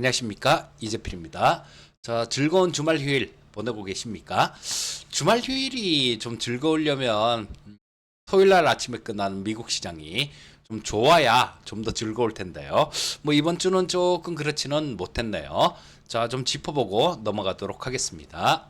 안녕하십니까, 이재필입니다. 자, 즐거운 주말 휴일 보내고 계십니까? 주말 휴일이 좀 즐거우려면 토요일날 아침에 끝나는 미국 시장이 좀 좋아야 좀 더 즐거울 텐데요. 뭐 이번 주는 조금 그렇지는 못했네요. 자, 좀 짚어보고 넘어가도록 하겠습니다.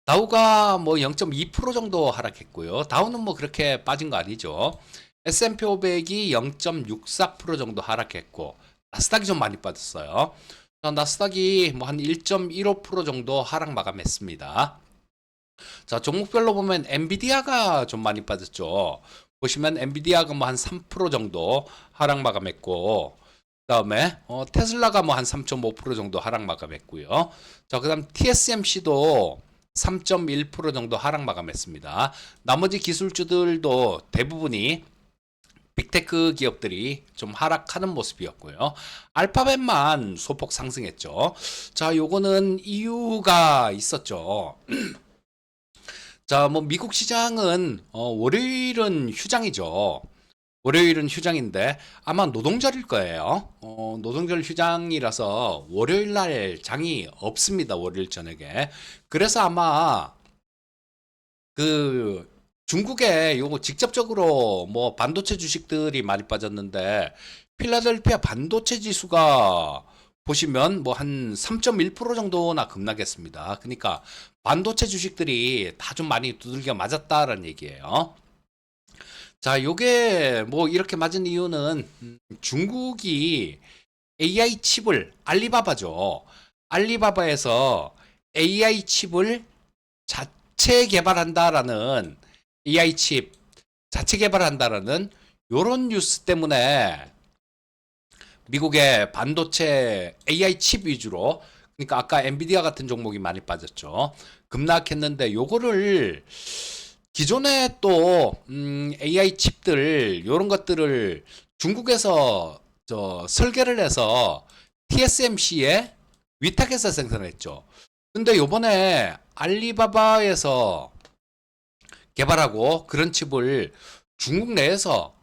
다우가 뭐 0.2% 정도 하락했고요. 다우는 뭐 그렇게 빠진 거 아니죠. S&P 500이 0.64% 정도 하락했고, 나스닥이 좀 많이 빠졌어요. 자, 나스닥이 뭐 한 1.15% 정도 하락 마감했습니다. 자, 종목별로 보면 엔비디아가 좀 많이 빠졌죠. 보시면 엔비디아가 뭐 한 3% 정도 하락 마감했고, 그다음에 테슬라가 뭐 한 3.5% 정도 하락 마감했고요. 자, 그다음 TSMC도 3.1% 정도 하락 마감했습니다. 나머지 기술주들도 대부분이 빅테크 기업들이 좀 하락하는 모습이었고요. 알파벳만 소폭 상승했죠. 자, 요거는 이유가 있었죠. 자, 뭐 미국 시장은 월요일은 휴장이죠. 월요일은 휴장인데 아마 노동절일 거예요. 노동절 휴장이라서 월요일 날 장이 없습니다. 월요일 저녁에. 그래서 아마 그 중국에 요거 직접적으로 뭐 반도체 주식들이 많이 빠졌는데 필라델피아 반도체 지수가 보시면 뭐 한 3.1% 정도나 급락했습니다. 그러니까 반도체 주식들이 다 좀 많이 두들겨 맞았다라는 얘기예요. 자, 요게 뭐 이렇게 맞은 이유는 중국이 AI 칩을 알리바바죠. 알리바바에서 AI 칩을 자체 개발한다라는 AI 칩 자체 개발한다라는 요런 뉴스 때문에 미국의 반도체 AI 칩 위주로, 그러니까 아까 엔비디아 같은 종목이 많이 빠졌죠. 급락했는데 요거를 기존에 또 AI 칩들 요런 것들을 중국에서 설계를 해서 TSMC에 위탁해서 생산했죠. 근데 요번에 알리바바에서 개발하고 그런 칩을 중국 내에서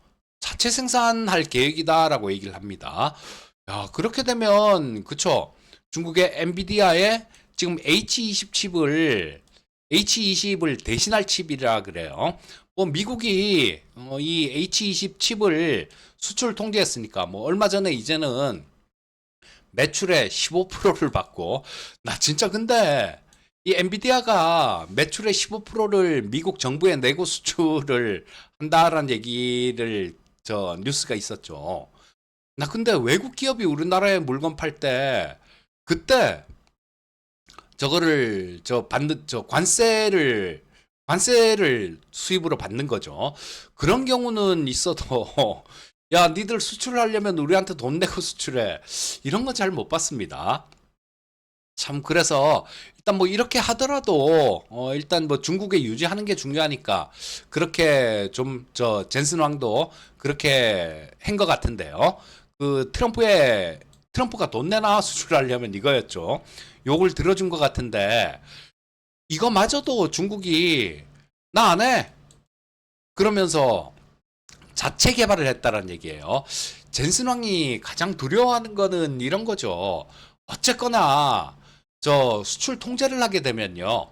자체 생산할 계획이다라고 얘기를 합니다. 야, 그렇게 되면 그쵸? 중국의 엔비디아의 지금 H20을 대신할 칩이라 그래요. 뭐 미국이 이 H20 칩을 수출 통제했으니까 뭐 얼마 전에 이제는 매출의 15%를 받고, 나 진짜 근데 이 엔비디아가 매출의 15%를 미국 정부에 내고 수출을 한다라는 얘기를 뉴스가 있었죠. 나 근데 외국 기업이 우리나라에 물건 팔 때 그때 저거를 받는 관세를 수입으로 받는 거죠. 그런 경우는 있어도 야, 니들 수출하려면 우리한테 돈 내고 수출해. 이런 건 잘 못 봤습니다. 참, 그래서 일단 뭐 이렇게 하더라도 일단 뭐 중국에 유지하는 게 중요하니까 그렇게 좀 젠슨 왕도 그렇게 한 것 같은데요. 트럼프가 돈 내놔 수출하려면 이거였죠. 욕을 들어준 것 같은데 이거마저도 중국이 나 안 해. 그러면서 자체 개발을 했다라는 얘기예요. 젠슨 왕이 가장 두려워하는 거는 이런 거죠. 어쨌거나 수출 통제를 하게 되면요,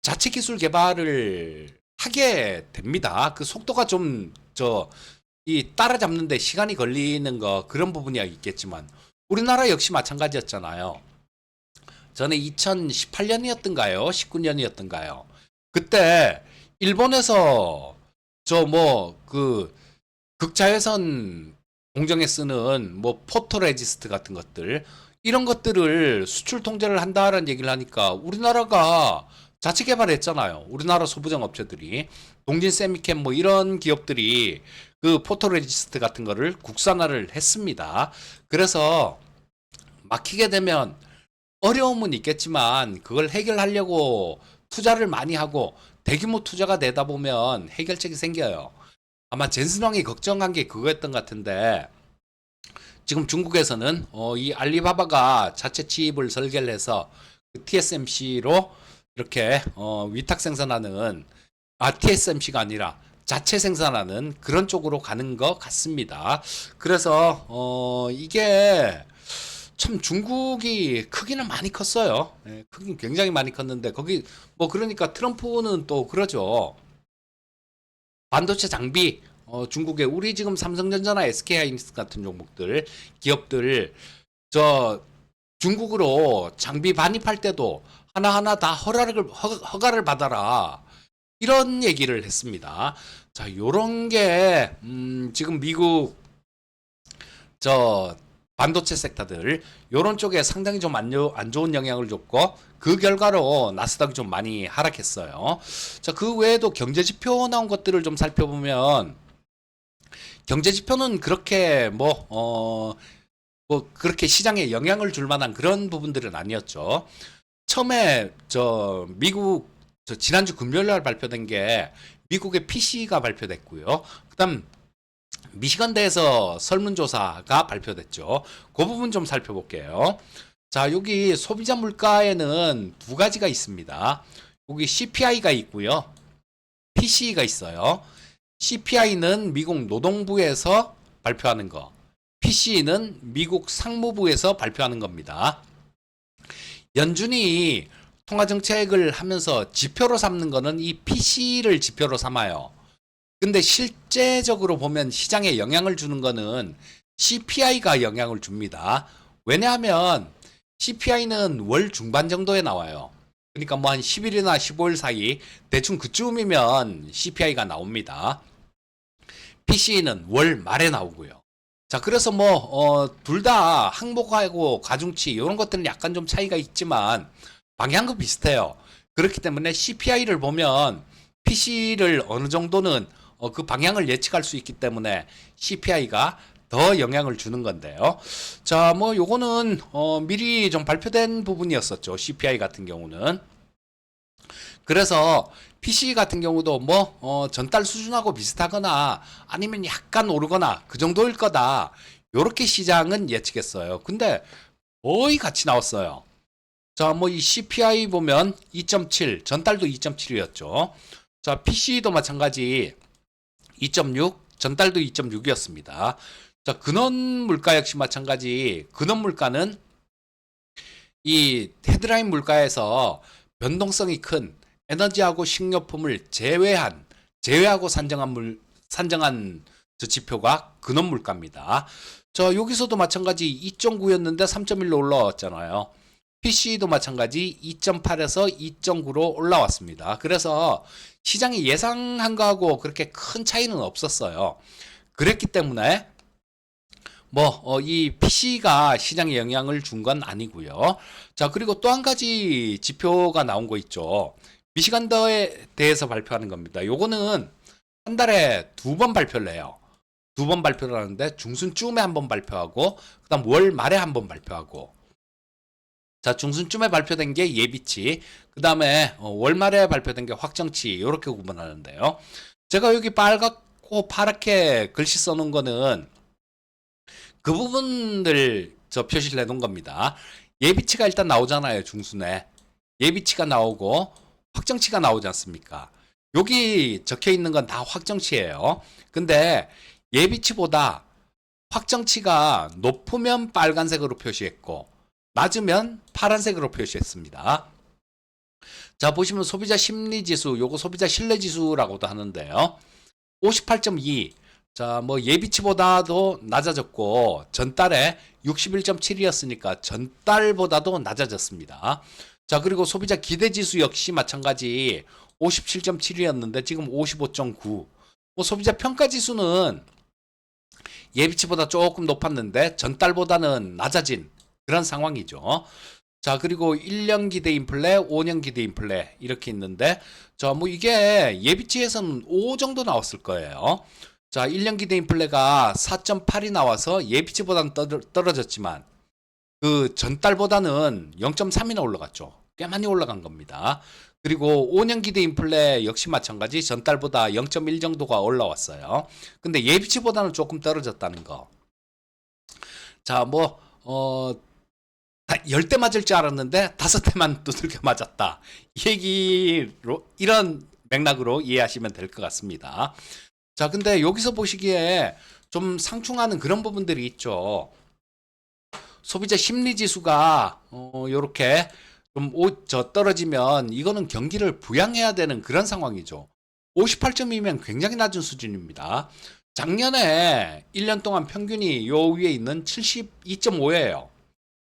자체 기술 개발을 하게 됩니다. 그 속도가 좀 이 따라잡는데 시간이 걸리는 거 그런 부분이 있겠지만 우리나라 역시 마찬가지였잖아요. 전에 2018년이었던가요? 19년이었던가요? 그때 일본에서 극자외선 공정에 쓰는 뭐 포토레지스트 같은 것들 이런 것들을 수출 통제를 한다라는 얘기를 하니까 우리나라가 자체 개발했잖아요. 우리나라 소부장 업체들이 동진 세미캠 뭐 이런 기업들이 그 포토레지스트 같은 거를 국산화를 했습니다. 그래서 막히게 되면 어려움은 있겠지만 그걸 해결하려고 투자를 많이 하고 대규모 투자가 되다 보면 해결책이 생겨요. 아마 젠슨 왕이 걱정한 게 그거였던 것 같은데 지금 중국에서는 이 알리바바가 자체 칩을 설계를 해서 TSMC로 이렇게 위탁 생산하는, TSMC가 아니라 자체 생산하는 그런 쪽으로 가는 것 같습니다. 그래서 이게 참 중국이 크기는 많이 컸어요. 예, 크긴 굉장히 많이 컸는데 거기 뭐 그러니까 트럼프는 또 그러죠. 반도체 장비 중국에 우리 지금 삼성전자나 SK하이닉스 같은 종목들 기업들 저 중국으로 장비 반입할 때도 하나하나 다 허가를 받아라. 이런 얘기를 했습니다. 자, 요런 게 지금 미국 저 반도체 섹터들 요런 쪽에 상당히 좀 안 좋은 영향을 줬고 그 결과로 나스닥이 좀 많이 하락했어요. 자, 그 외에도 경제 지표 나온 것들을 좀 살펴보면 경제 지표는 그렇게 뭐 그렇게 시장에 영향을 줄 만한 그런 부분들은 아니었죠. 처음에 미국 지난주 금요일 날 발표된 게 미국의 PC가 발표됐고요. 그다음 미시간대에서 설문조사가 발표됐죠. 그 부분 좀 살펴볼게요. 자, 여기 소비자 물가에는 두 가지가 있습니다. 여기 CPI가 있고요. PCE가 있어요. CPI는 미국 노동부에서 발표하는 거, PCE는 미국 상무부에서 발표하는 겁니다. 연준이 통화정책을 하면서 지표로 삼는 거는 이 PC를 지표로 삼아요. 근데 실제적으로 보면 시장에 영향을 주는 거는 CPI가 영향을 줍니다. 왜냐하면 CPI는 월 중반 정도에 나와요. 그러니까 뭐 한 10일이나 15일 사이 대충 그쯤이면 CPI가 나옵니다. PC는 월 말에 나오고요. 자, 그래서 둘 다 항목하고 가중치 이런 것들은 약간 좀 차이가 있지만 방향은 비슷해요. 그렇기 때문에 CPI를 보면 PC를 어느 정도는 그 방향을 예측할 수 있기 때문에 CPI가 더 영향을 주는 건데요. 자, 뭐 요거는 미리 좀 발표된 부분이었었죠. CPI 같은 경우는. 그래서 PC 같은 경우도 전달 수준하고 비슷하거나 아니면 약간 오르거나 그 정도일 거다. 요렇게 시장은 예측했어요. 근데 거의 같이 나왔어요. 자, 뭐 이 CPI 보면 2.7, 전달도 2.7이었죠. 자, PC도 마찬가지 2.6, 전달도 2.6이었습니다. 자, 근원 물가 역시 마찬가지. 근원 물가는 이 헤드라인 물가에서 변동성이 큰 에너지하고 식료품을 제외하고 산정한 저 지표가 근원 물가입니다. 저 여기서도 마찬가지 2.9였는데 3.1로 올라왔잖아요. PC도 마찬가지 2.8에서 2.9로 올라왔습니다. 그래서 시장이 예상한 거하고 그렇게 큰 차이는 없었어요. 그랬기 때문에 이 PC가 시장에 영향을 준 건 아니고요. 자, 그리고 또 한 가지 지표가 나온 거 있죠. 미시간더에 대해서 발표하는 겁니다. 요거는 한 달에 두 번 발표를 해요. 두 번 발표를 하는데 중순쯤에 한 번 발표하고 그다음 월 말에 한 번 발표하고 자, 중순쯤에 발표된 게 예비치, 그 다음에 월 말에 발표된 게 확정치 이렇게 구분하는데요. 제가 여기 빨갛고 파랗게 글씨 써놓은 거는 그 부분들 저 표시를 해놓은 겁니다. 예비치가 일단 나오잖아요. 중순에 예비치가 나오고 확정치가 나오지 않습니까? 여기 적혀 있는 건 다 확정치예요. 근데 예비치보다 확정치가 높으면 빨간색으로 표시했고 낮으면 파란색으로 표시했습니다. 자, 보시면 소비자 심리지수, 요거 소비자 신뢰지수라고도 하는데요. 58.2. 자, 뭐 예비치보다도 낮아졌고 전달에 61.7이었으니까 전달보다도 낮아졌습니다. 자, 그리고 소비자 기대지수 역시 마찬가지 57.7이었는데 지금 55.9. 뭐 소비자 평가지수는 예비치보다 조금 높았는데 전달보다는 낮아진 그런 상황이죠. 자, 그리고 1년 기대 인플레, 5년 기대 인플레 이렇게 있는데 자, 뭐 이게 예비치에서는 5 정도 나왔을 거예요. 자, 1년 기대 인플레가 4.8이 나와서 예비치보다는 떨어졌지만 그 전달보다는 0.3이나 올라갔죠. 꽤 많이 올라간 겁니다. 그리고 5년 기대 인플레 역시 마찬가지 전달보다 0.1 정도가 올라왔어요. 근데 예비치보다는 조금 떨어졌다는 거. 자, 10대 맞을 줄 알았는데 5대만 두들겨 맞았다. 이 얘기로, 이런 맥락으로 이해하시면 될 것 같습니다. 자, 근데 여기서 보시기에 좀 상충하는 그런 부분들이 있죠. 소비자 심리 지수가 요렇게 좀 떨어지면 이거는 경기를 부양해야 되는 그런 상황이죠. 58점이면 굉장히 낮은 수준입니다. 작년에 1년 동안 평균이 요 위에 있는 72.5예요.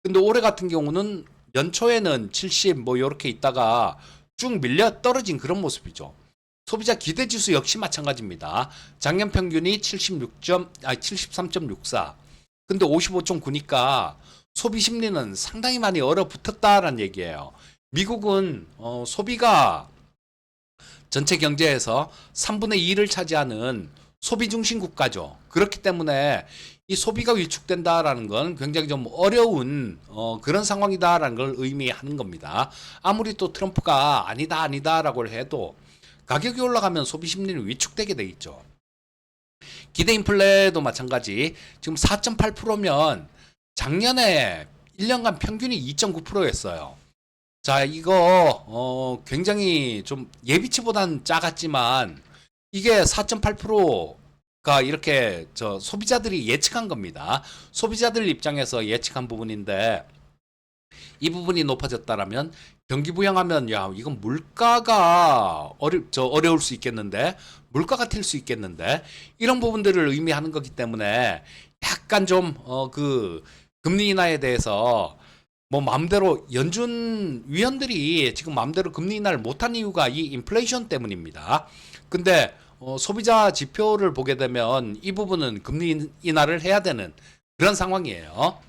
근데 올해 같은 경우는 연초에는 70 뭐 요렇게 있다가 쭉 밀려 떨어진 그런 모습이죠. 소비자 기대 지수 역시 마찬가지입니다. 작년 평균이 73.64. 근데 55.9니까 소비 심리는 상당히 많이 얼어붙었다라는 얘기예요. 미국은 소비가 전체 경제에서 3분의 2를 차지하는 소비 중심 국가죠. 그렇기 때문에 이 소비가 위축된다라는 건 굉장히 좀 어려운 그런 상황이다라는 걸 의미하는 겁니다. 아무리 또 트럼프가 아니다라고 해도 가격이 올라가면 소비 심리는 위축되게 돼 있죠. 기대 인플레도 마찬가지. 지금 4.8%면 작년에 1년간 평균이 2.9%였어요. 자, 이거 굉장히 좀 예비치보다는 작았지만 이게 4.8%가 이렇게 소비자들이 예측한 겁니다. 소비자들 입장에서 예측한 부분인데 이 부분이 높아졌다라면 경기 부양하면 야 이건 물가가 어려울 수 있겠는데 물가가 튈 수 있겠는데 이런 부분들을 의미하는 거기 때문에 약간 좀 그 금리 인하에 대해서 뭐 마음대로 연준 위원들이 지금 마음대로 금리 인하를 못한 이유가 이 인플레이션 때문입니다. 근데 소비자 지표를 보게 되면 이 부분은 금리 인하를 해야 되는 그런 상황이에요.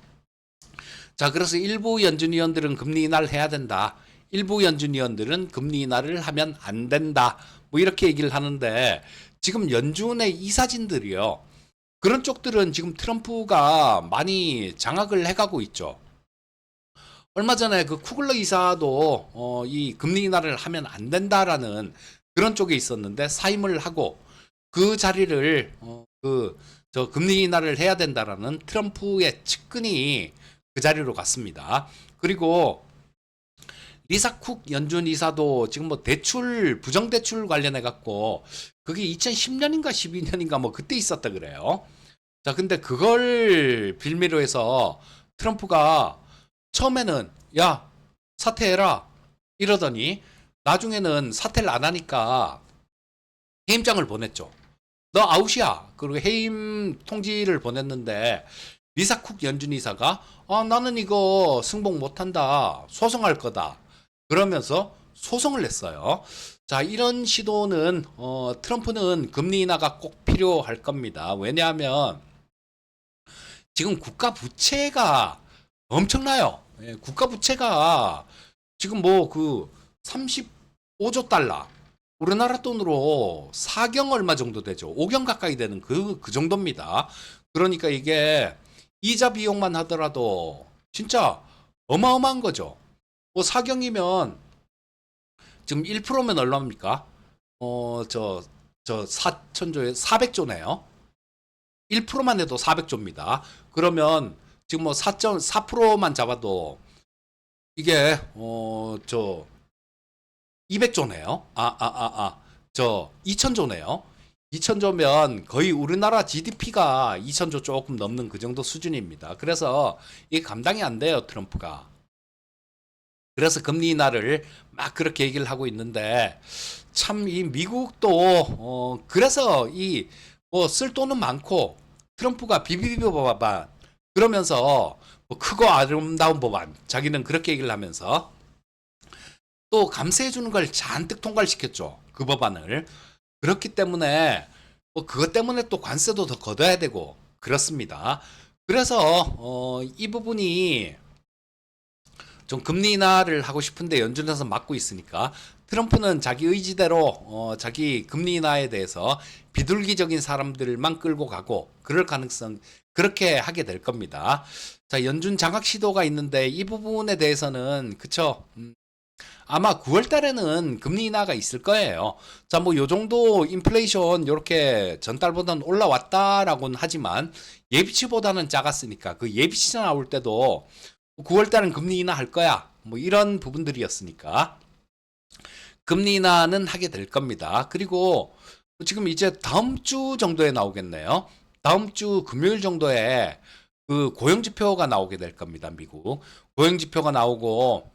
자, 그래서 일부 연준위원들은 금리 인하를 해야 된다. 일부 연준위원들은 금리 인하를 하면 안 된다. 뭐 이렇게 얘기를 하는데 지금 연준의 이사진들이요. 그런 쪽들은 지금 트럼프가 많이 장악을 해가고 있죠. 얼마 전에 그 쿠글러 이사도 이 금리 인하를 하면 안 된다라는 그런 쪽에 있었는데 사임을 하고 그 자리를 금리 인하를 해야 된다라는 트럼프의 측근이 그 자리로 갔습니다. 그리고 리사 쿡 연준 이사도 지금 뭐 대출 부정 대출 관련해 갖고 그게 2010년인가 12년인가 뭐 그때 있었다 그래요. 자, 근데 그걸 빌미로 해서 트럼프가 처음에는 야 사퇴해라 이러더니 나중에는 사퇴를 안 하니까 해임장을 보냈죠. 너 아웃이야. 그리고 해임 통지를 보냈는데 리사 쿡 연준 이사가 나는 이거 승복 못한다. 소송할 거다. 그러면서 소송을 냈어요. 자, 이런 시도는 트럼프는 금리 인하가 꼭 필요할 겁니다. 왜냐하면 지금 국가 부채가 엄청나요. 예, 국가 부채가 지금 뭐 그 35조 달러. 우리나라 돈으로 4경 얼마 정도 되죠. 5경 가까이 되는 그 정도입니다. 그러니까 이게 이자 비용만 하더라도 진짜 어마어마한 거죠. 뭐 4경이면 지금 1%면 얼마입니까? 4천조에 400조네요. 1%만 해도 400조입니다. 그러면 지금 뭐 4.4%만 잡아도 이게 200조네요. 2000조네요. 2000조면 거의 우리나라 GDP가 2000조 조금 넘는 그 정도 수준입니다. 그래서 이게 감당이 안 돼요, 트럼프가. 그래서 금리 인하를 막 그렇게 얘기를 하고 있는데 참 이 미국도 그래서 이 뭐 쓸 돈은 많고 트럼프가 비비비 법안 그러면서 뭐 크고 아름다운 법안 자기는 그렇게 얘기를 하면서 또 감세해 주는 걸 잔뜩 통과시켰죠. 그 법안을. 그렇기 때문에 뭐 그것 때문에 또 관세도 더 걷어야 되고 그렇습니다. 그래서 이 부분이 좀 금리 인하를 하고 싶은데 연준에서 막고 있으니까 트럼프는 자기 의지대로 자기 금리 인하에 대해서 비둘기적인 사람들만 끌고 가고 그럴 가능성 그렇게 하게 될 겁니다. 자, 연준 장악 시도가 있는데 이 부분에 대해서는 그쵸? 아마 9월 달에는 금리 인하가 있을 거예요. 자, 뭐 요 정도 인플레이션 요렇게 전달보다는 올라왔다라고는 하지만 예비치보다는 작았으니까 그 예비치 나올 때도 9월 달은 금리 인하 할 거야. 뭐 이런 부분들이었으니까 금리 인하는 하게 될 겁니다. 그리고 지금 이제 다음 주 정도에 나오겠네요. 다음 주 금요일 정도에 그 고용지표가 나오게 될 겁니다. 미국 고용지표가 나오고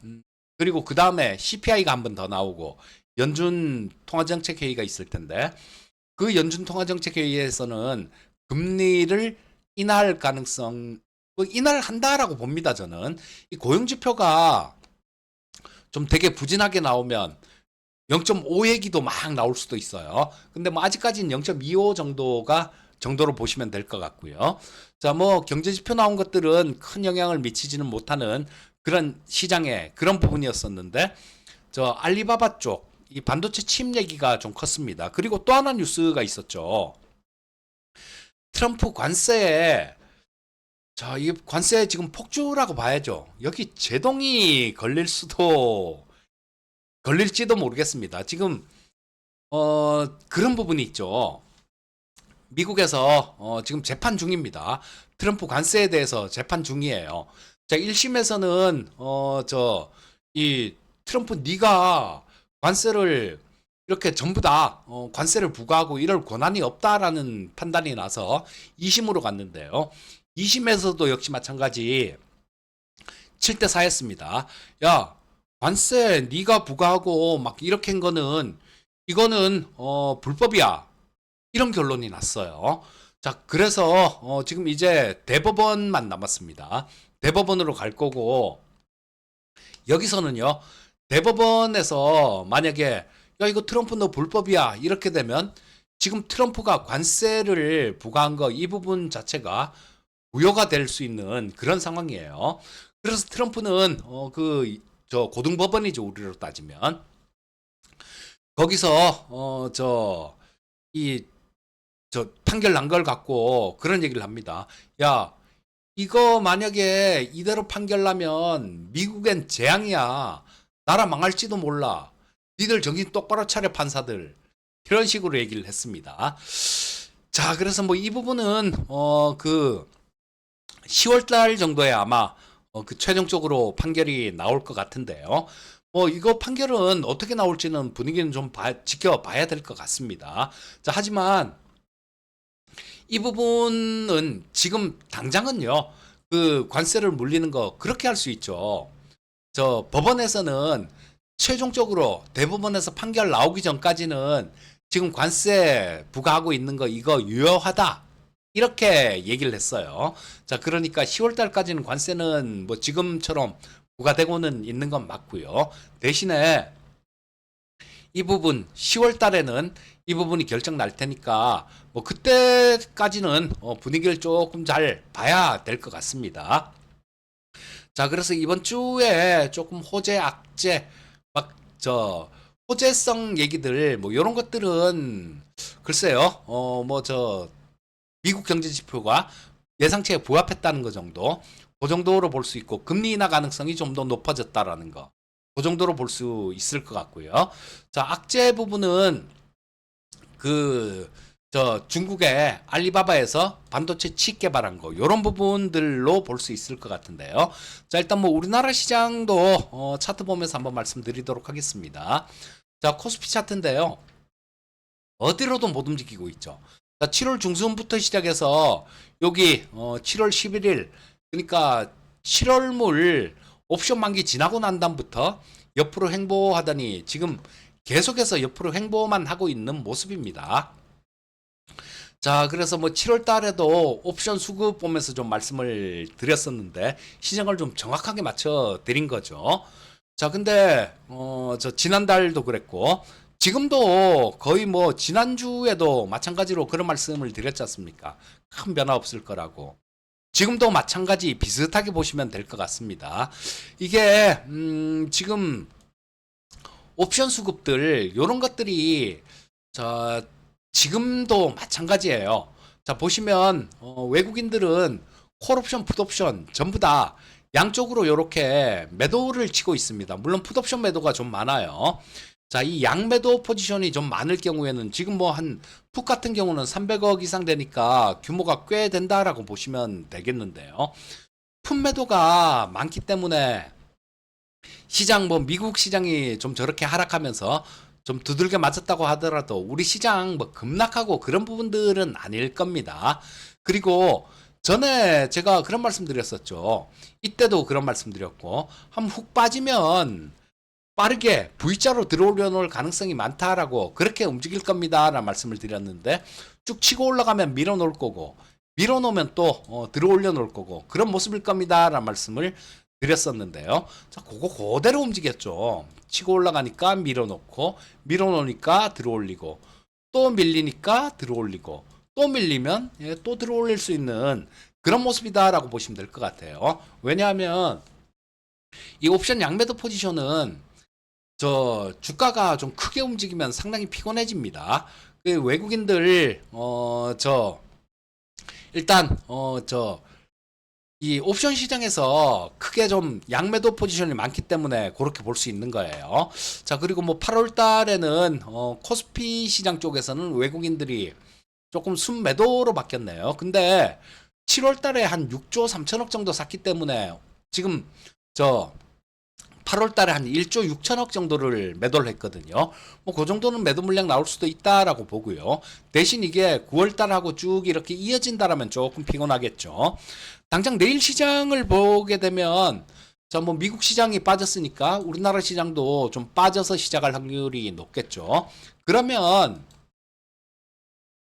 그리고 그 다음에 CPI가 한 번 더 나오고 연준 통화정책회의가 있을 텐데 그 연준 통화정책회의에서는 금리를 인하할 가능성 인하한다라고 봅니다. 저는 이 고용지표가 좀 되게 부진하게 나오면 0.5 얘기도 막 나올 수도 있어요. 근데 뭐 아직까지는 0.25 정도로 보시면 될 것 같고요. 자, 뭐 경제지표 나온 것들은 큰 영향을 미치지는 못하는 그런 시장의 그런 부분이었었는데 저 알리바바 쪽 이 반도체 칩 얘기가 좀 컸습니다. 그리고 또 하나 뉴스가 있었죠. 트럼프 관세에 이 관세 지금 폭주라고 봐야죠. 여기 제동이 걸릴지도 모르겠습니다. 지금 그런 부분이 있죠. 미국에서 지금 재판 중입니다. 트럼프 관세에 대해서 재판 중이에요. 자, 1심에서는 이 트럼프 네가 관세를 이렇게 전부 다 관세를 부과하고 이럴 권한이 없다라는 판단이 나서 2심으로 갔는데요. 2심에서도 역시 마찬가지 7대 4였습니다. 야, 관세 네가 부과하고 막 이렇게 한 거는 이거는 불법이야. 이런 결론이 났어요. 자, 그래서 지금 이제 대법원만 남았습니다. 대법원으로 갈 거고 여기서는요. 대법원에서 만약에 야 이거 트럼프 너 불법이야 이렇게 되면 지금 트럼프가 관세를 부과한 거 이 부분 자체가 무효가 될 수 있는 그런 상황이에요. 그래서 트럼프는 고등법원이죠 우리로 따지면 거기서 판결 난 걸 갖고 그런 얘기를 합니다. 야 이거 만약에 이대로 판결 나면 미국엔 재앙이야. 나라 망할지도 몰라. 니들 정신 똑바로 차려 판사들. 이런 식으로 얘기를 했습니다. 자, 그래서 뭐 이 부분은 10월 달 정도에 아마 그 최종적으로 판결이 나올 것 같은데요. 이거 판결은 어떻게 나올지는 분위기는 좀 지켜봐야 될 것 같습니다. 자, 하지만 이 부분은 지금 당장은요. 그 관세를 물리는 거 그렇게 할 수 있죠. 법원에서는 최종적으로 대법원에서 판결 나오기 전까지는 지금 관세 부과하고 있는 거 이거 유효하다. 이렇게 얘기를 했어요. 자, 그러니까 10월 달까지는 관세는 뭐 지금처럼 부과되고는 있는 건 맞고요. 대신에 이 부분 10월 달에는 이 부분이 결정 날 테니까 뭐 그때까지는 분위기를 조금 잘 봐야 될 것 같습니다. 자, 그래서 이번 주에 조금 호재, 악재, 호재성 얘기들, 뭐, 요런 것들은, 글쎄요, 미국 경제 지표가 예상치에 부합했다는 거 정도, 그 정도로 볼 수 있고, 금리 인하 가능성이 좀 더 높아졌다라는 거, 그 정도로 볼 수 있을 것 같고요. 자, 악재 부분은, 중국의 알리바바에서 반도체 칩 개발한 거 이런 부분들로 볼 수 있을 것 같은데요. 자, 일단 뭐 우리나라 시장도 차트 보면서 한번 말씀드리도록 하겠습니다. 자, 코스피 차트인데요. 어디로도 못 움직이고 있죠. 자, 7월 중순부터 시작해서 여기 7월 11일 그러니까 7월물 옵션 만기 지나고 난 다음부터 옆으로 횡보하더니 지금 계속해서 옆으로 횡보만 하고 있는 모습입니다. 자, 그래서 뭐 7월 달에도 옵션 수급 보면서 좀 말씀을 드렸었는데 시장을 좀 정확하게 맞춰 드린 거죠. 자, 근데 지난달도 그랬고 지금도 거의 뭐 지난주에도 마찬가지로 그런 말씀을 드렸지 않습니까? 큰 변화 없을 거라고. 지금도 마찬가지 비슷하게 보시면 될 것 같습니다. 이게 지금 옵션 수급들 요런 것들이 지금도 마찬가지예요. 자, 보시면 외국인들은 콜옵션, 풋옵션 전부 다 양쪽으로 이렇게 매도를 치고 있습니다. 물론 풋옵션 매도가 좀 많아요. 자, 이 양매도 포지션이 좀 많을 경우에는 지금 뭐 한 풋 같은 경우는 300억 이상 되니까 규모가 꽤 된다라고 보시면 되겠는데요. 풋 매도가 많기 때문에 시장 뭐 미국 시장이 좀 저렇게 하락하면서 좀 두들겨 맞았다고 하더라도 우리 시장 뭐 급락하고 그런 부분들은 아닐 겁니다. 그리고 전에 제가 그런 말씀 드렸었죠. 이때도 그런 말씀 드렸고, 한번 훅 빠지면 빠르게 V자로 들어올려 놓을 가능성이 많다라고 그렇게 움직일 겁니다 라는 말씀을 드렸는데, 쭉 치고 올라가면 밀어 놓을 거고, 밀어 놓으면 또 들어올려 놓을 거고, 그런 모습일 겁니다 라는 말씀을 드렸었는데요. 자, 그거 그대로 움직였죠. 치고 올라가니까 밀어 놓고, 밀어 놓으니까 들어올리고, 또 밀리니까 들어올리고, 또 밀리면 또 들어올릴 수 있는 그런 모습이다라고 보시면 될 것 같아요. 왜냐하면 이 옵션 양매도 포지션은 저 주가가 좀 크게 움직이면 상당히 피곤해집니다. 그 외국인들 저 일단 저 이 옵션 시장에서 크게 좀 양매도 포지션이 많기 때문에 그렇게 볼 수 있는 거예요. 자, 그리고 뭐 8월 달에는 코스피 시장 쪽에서는 외국인들이 조금 순매도로 바뀌었네요. 근데 7월 달에 한 6조 3천억 정도 샀기 때문에 지금 저 8월 달에 한 1조 6천억 정도를 매도를 했거든요. 뭐 그 정도는 매도 물량 나올 수도 있다라고 보고요. 대신 이게 9월 달하고 쭉 이렇게 이어진다라면 조금 피곤하겠죠. 당장 내일 시장을 보게 되면 자, 뭐 미국 시장이 빠졌으니까 우리나라 시장도 좀 빠져서 시작할 확률이 높겠죠. 그러면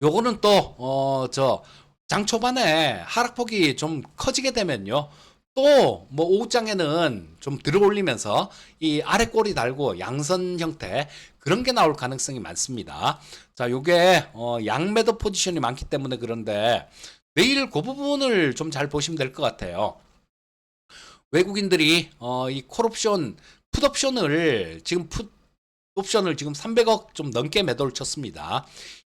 요거는 또 저 장 초반에 하락폭이 좀 커지게 되면요. 또 뭐 오후장에는 좀 들어올리면서 이 아래 꼬리 달고 양선 형태 그런 게 나올 가능성이 많습니다. 자, 요게 양매도 포지션이 많기 때문에 그런데 내일 그 부분을 좀 잘 보시면 될 것 같아요. 외국인들이 이 콜옵션 풋옵션을 지금 풋옵션을 지금 300억 좀 넘게 매도를 쳤습니다.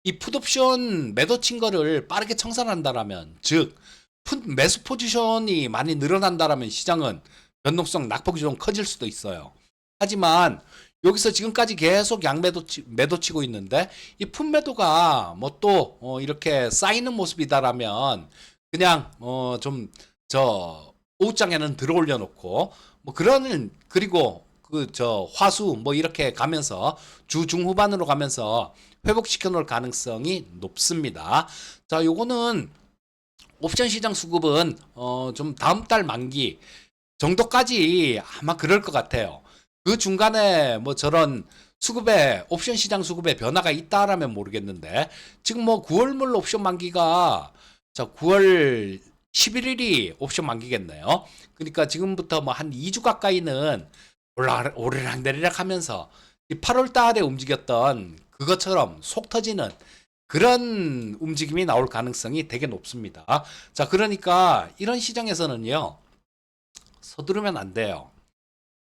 이 풋옵션 매도 친 거를 빠르게 청산한다라면, 즉 풋 매수 포지션이 많이 늘어난다라면 시장은 변동성 낙폭이 좀 커질 수도 있어요. 하지만 여기서 지금까지 계속 매도 치고 있는데 이 풋 매도가 뭐 또 이렇게 쌓이는 모습이다라면 그냥 좀 저 오후장에는 들어올려 놓고 뭐 그러는, 그리고 그 저 화수 뭐 이렇게 가면서 주 중후반으로 가면서 회복시켜 놓을 가능성이 높습니다. 자, 요거는 옵션 시장 수급은 좀 다음 달 만기 정도까지 아마 그럴 것 같아요. 그 중간에 뭐 저런 수급에 옵션 시장 수급에 변화가 있다라면 모르겠는데 지금 뭐 9월물 옵션 만기가 자 9월 11일이 옵션 만기겠네요. 그러니까 지금부터 뭐 한 2주 가까이는 오르락 내리락 하면서 이 8월 달에 움직였던 그것처럼 속 터지는 그런 움직임이 나올 가능성이 되게 높습니다. 자, 그러니까 이런 시장에서는요, 서두르면 안 돼요.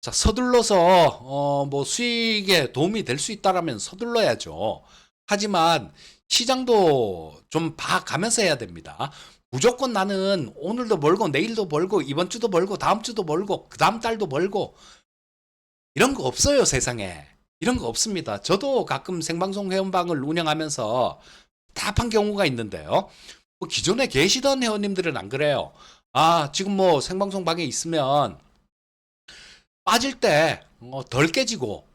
자, 서둘러서 뭐 수익에 도움이 될 수 있다라면 서둘러야죠. 하지만 시장도 좀 봐가면서 해야 됩니다. 무조건 나는 오늘도 벌고 내일도 벌고 이번 주도 벌고 다음 주도 벌고 그 다음 달도 벌고 이런 거 없어요, 세상에. 이런 거 없습니다. 저도 가끔 생방송 회원방을 운영하면서 답한 경우가 있는데요. 뭐 기존에 계시던 회원님들은 안 그래요. 아, 지금 뭐 생방송 방에 있으면 빠질 때 덜 깨지고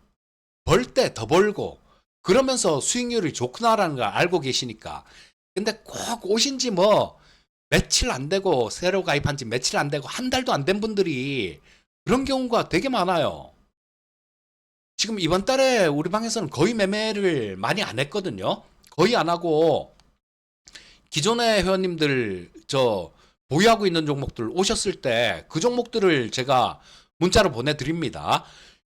벌 때 더 벌고 그러면서 수익률이 좋구나라는 걸 알고 계시니까. 근데 꼭 오신 지 뭐 며칠 안 되고 새로 가입한 지 며칠 안 되고 한 달도 안 된 분들이 그런 경우가 되게 많아요. 지금 이번 달에 우리 방에서는 거의 매매를 많이 안 했거든요. 거의 안 하고 기존의 회원님들 저 보유하고 있는 종목들 오셨을 때 그 종목들을 제가 문자로 보내드립니다.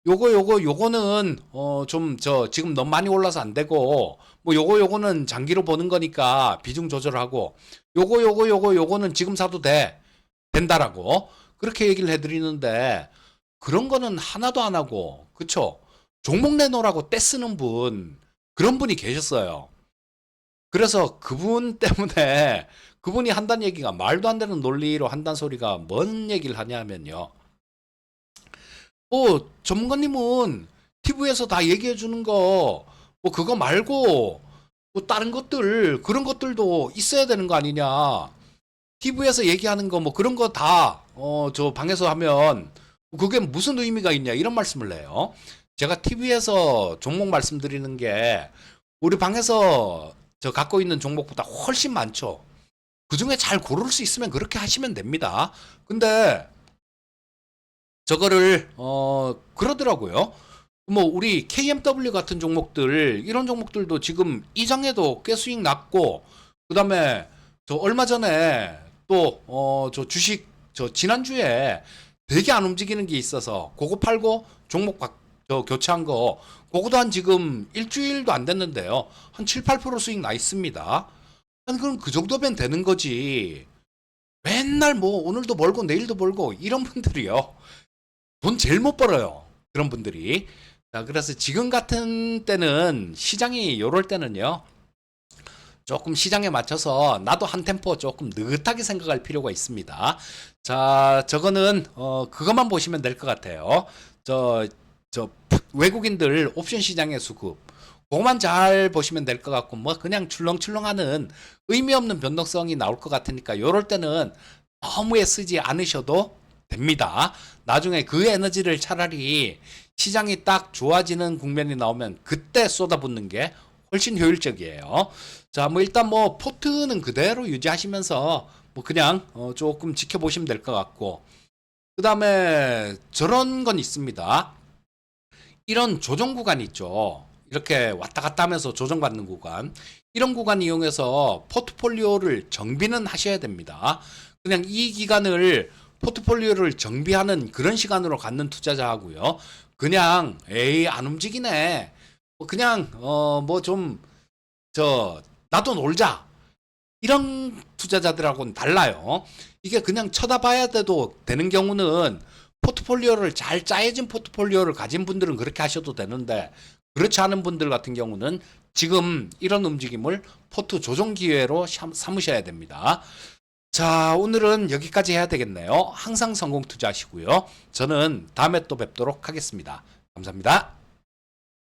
요거는 좀 저 지금 너무 많이 올라서 안 되고 뭐 요거는 장기로 보는 거니까 비중 조절하고 요거는 지금 사도 된다라고 그렇게 얘기를 해드리는데 그런 거는 하나도 안 하고 그쵸? 종목 내놓으라고 떼쓰는 분 그런 분이 계셨어요. 그래서 그분 때문에 그분이 한다는 얘기가 말도 안 되는 논리로 한다는 소리가 뭔 얘기를 하냐면요. 뭐 전문가님은 TV에서 다 얘기해 주는 거 뭐 그거 말고 뭐 다른 것들 그런 것들도 있어야 되는 거 아니냐. TV에서 얘기하는 거 뭐 그런 거 다 저 방에서 하면 그게 무슨 의미가 있냐 이런 말씀을 해요. 제가 TV에서 종목 말씀드리는 게 우리 방에서 저 갖고 있는 종목보다 훨씬 많죠. 그 중에 잘 고를 수 있으면 그렇게 하시면 됩니다. 근데 저거를 그러더라고요. 뭐 우리 KMW 같은 종목들 이런 종목들도 지금 이장에도 꽤 수익 났고 그다음에 저 얼마 전에 또 저 주식 저 지난주에 되게 안 움직이는 게 있어서 그거 팔고 종목 저 교체한 거 그거도 한 지금 일주일도 안 됐는데요. 한 7, 8% 수익 나 있습니다. 아니 그럼 그 정도면 되는 거지. 맨날 뭐 오늘도 벌고 내일도 벌고 이런 분들이요. 돈 제일 못 벌어요. 그런 분들이. 자, 그래서 지금 같은 때는 시장이 요럴 때는요. 조금 시장에 맞춰서 나도 한 템포 조금 느긋하게 생각할 필요가 있습니다. 자, 저거는 그것만 보시면 될 것 같아요. 저 외국인들 옵션 시장의 수급. 그거만 잘 보시면 될 것 같고 뭐 그냥 출렁출렁하는 의미 없는 변동성이 나올 것 같으니까 요럴 때는 너무 애쓰지 않으셔도 됩니다. 나중에 그 에너지를 차라리 시장이 딱 좋아지는 국면이 나오면 그때 쏟아붓는 게 훨씬 효율적이에요. 자, 뭐 일단 뭐 포트는 그대로 유지하시면서 뭐 그냥 조금 지켜보시면 될 것 같고 그 다음에 저런 건 있습니다. 이런 조정 구간 있죠. 이렇게 왔다 갔다 하면서 조정받는 구간. 이런 구간 이용해서 포트폴리오를 정비는 하셔야 됩니다. 그냥 이 기간을 포트폴리오를 정비하는 그런 시간으로 갖는 투자자하고요. 그냥 에이 안 움직이네. 그냥 뭐 좀 저 나도 놀자. 이런 투자자들하고는 달라요. 이게 그냥 쳐다봐야 돼도 되는 경우는 포트폴리오를 잘 짜여진 포트폴리오를 가진 분들은 그렇게 하셔도 되는데 그렇지 않은 분들 같은 경우는 지금 이런 움직임을 포트 조정 기회로 삼으셔야 됩니다. 자, 오늘은 여기까지 해야 되겠네요. 항상 성공 투자하시고요. 저는 다음에 또 뵙도록 하겠습니다. 감사합니다.